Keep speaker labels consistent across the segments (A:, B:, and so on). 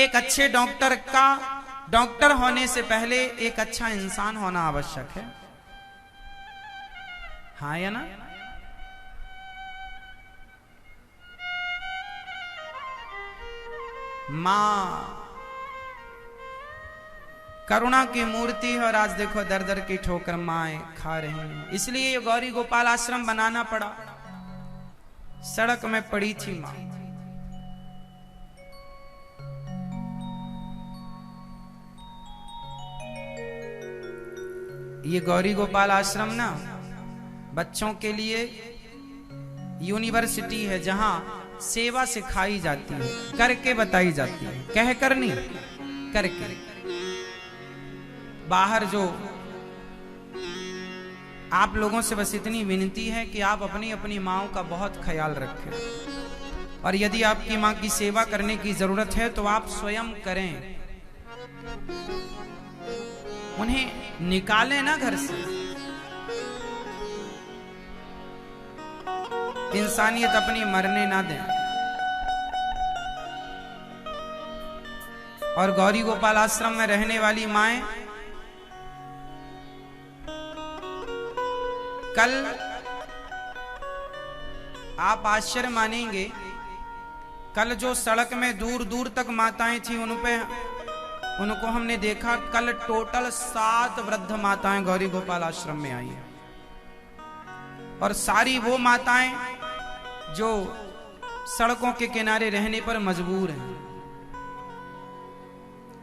A: एक अच्छे डॉक्टर होने से पहले एक अच्छा इंसान होना आवश्यक है। हाँ या ना? मां करुणा की मूर्ति है और आज देखो दर दर की ठोकर माएं खा रही हैं। इसलिए ये गौरी गोपाल आश्रम बनाना पड़ा। सड़क में पड़ी थी मां। ये गौरी गोपाल आश्रम ना बच्चों के लिए यूनिवर्सिटी है, जहां सेवा सिखाई जाती है, करके बताई जाती है, कह कर नहीं, करके। बाहर जो आप लोगों से बस इतनी विनती है कि आप अपनी अपनी माँओं का बहुत ख्याल रखें, और यदि आपकी माँ की सेवा करने की जरूरत है तो आप स्वयं करें। उन्हें निकालें ना घर से। इंसानियत अपनी मरने ना दें। और गौरी गोपाल आश्रम में रहने वाली माएं कल आप आश्चर्य मानेंगे, कल जो सड़क में दूर दूर तक माताएं थी उनको हमने देखा। कल टोटल 7 वृद्ध माताएं गौरी गोपाल आश्रम में आई हैं, और सारी वो माताएं जो सड़कों के किनारे रहने पर मजबूर हैं,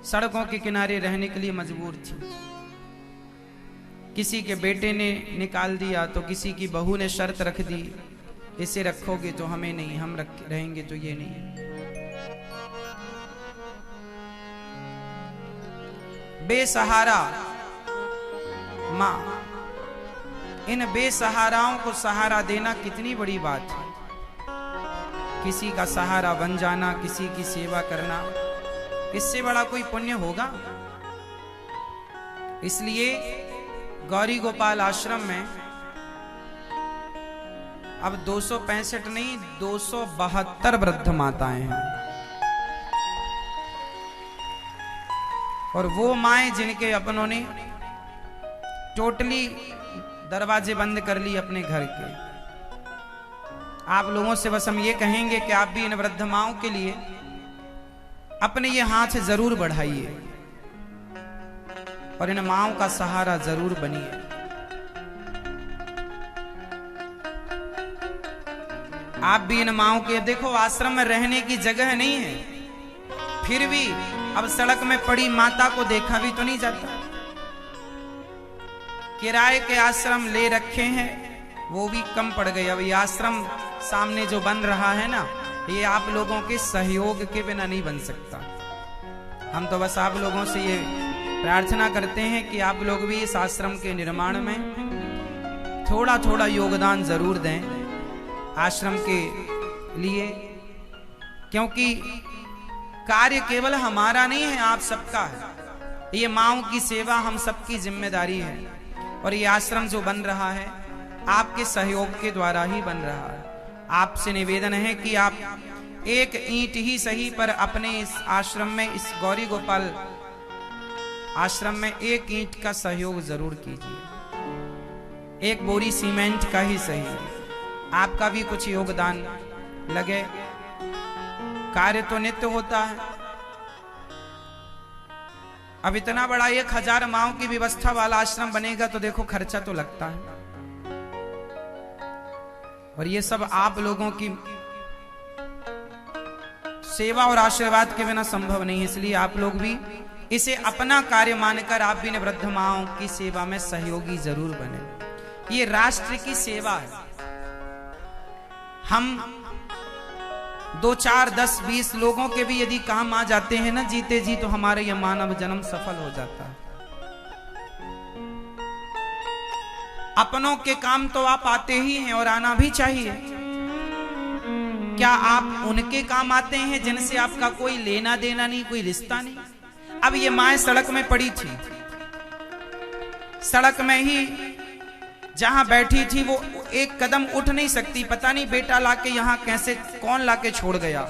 A: सड़कों के किनारे रहने के लिए मजबूर थी। किसी के बेटे ने निकाल दिया तो किसी की बहू ने शर्त रख दी, इसे रखोगे तो हमें नहीं, हम रहेंगे तो ये नहीं। बेसहारा मां, इन बेसहाराओं को सहारा देना कितनी बड़ी बात है। किसी का सहारा बन जाना, किसी की सेवा करना, इससे बड़ा कोई पुण्य होगा? इसलिए गौरी गोपाल आश्रम में अब 265 नहीं 272 वृद्ध माताएं हैं। और वो माएं जिनके अपनों ने टोटली दरवाजे बंद कर लिए अपने घर के। आप लोगों से बस हम ये कहेंगे कि आप भी इन वृद्ध माओं के लिए अपने ये हाथ जरूर बढ़ाइए और इन माओं का सहारा जरूर बनिए। आप भी इन माओं के, देखो आश्रम में रहने की जगह नहीं है, फिर भी अब सड़क में पड़ी माता को देखा भी तो नहीं जाता। किराए के आश्रम ले रखे हैं, वो भी कम पड़ गए। अब ये आश्रम सामने जो बन रहा है ना, ये आप लोगों के सहयोग के बिना नहीं बन सकता। हम तो बस आप लोगों से ये प्रार्थना करते हैं कि आप लोग भी इस आश्रम के निर्माण में थोड़ा थोड़ा योगदान जरूर दें आश्रम के लिए, क्योंकि कार्य केवल हमारा नहीं है, आप सबका है। ये माँओं की सेवा हम सबकी जिम्मेदारी है, और ये आश्रम जो बन रहा है आपके सहयोग के द्वारा ही बन रहा है। आपसे निवेदन है कि आप एक ईंट ही सही पर अपने इस आश्रम में, इस गौरी गोपाल आश्रम में एक ईंट का सहयोग जरूर कीजिए। एक बोरी सीमेंट का ही सही, आपका भी कुछ योगदान लगे। कार्य तो नित्य होता है। अब इतना बड़ा 1000 माओं की व्यवस्था वाला आश्रम बनेगा तो देखो खर्चा तो लगता है, और ये सब आप लोगों की सेवा और आशीर्वाद के बिना संभव नहीं है। इसलिए आप लोग भी इसे अपना कार्य मानकर आप भी वृद्ध माओं की सेवा में सहयोगी जरूर बने। ये राष्ट्र की सेवा है। हम 2, 4, 10, 20 लोगों के भी यदि काम आ जाते हैं ना जीते जी, तो हमारे यह मानव जन्म सफल हो जाता है। अपनों के काम तो आप आते ही हैं और आना भी चाहिए। क्या आप उनके काम आते हैं जिनसे आपका कोई लेना देना नहीं, कोई रिश्ता नहीं? अब ये माँ सड़क में पड़ी थी, सड़क में ही जहां बैठी थी वो एक कदम उठ नहीं सकती। पता नहीं बेटा लाके यहां कैसे, कौन लाके छोड़ गया।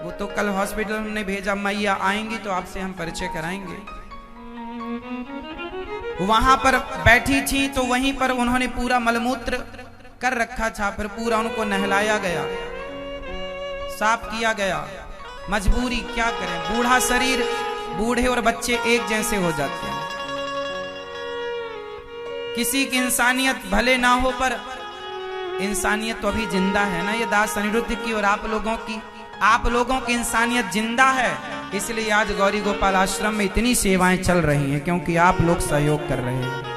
A: वो तो कल हॉस्पिटल हमने भेजा, मैया आएंगी तो आपसे हम परिचय कराएंगे। वहां पर बैठी थी तो वहीं पर उन्होंने पूरा मलमूत्र कर रखा था, फिर पूरा उनको नहलाया गया, साफ किया गया। मजबूरी क्या करें, बूढ़ा शरीर, बूढ़े और बच्चे एक जैसे हो जाते हैं। किसी की इंसानियत भले ना हो पर इंसानियत तो अभी जिंदा है ना। ये दास अनिरुद्ध की और आप लोगों की इंसानियत जिंदा है, इसलिए आज गौरी गोपाल आश्रम में इतनी सेवाएं चल रही हैं, क्योंकि आप लोग सहयोग कर रहे हैं।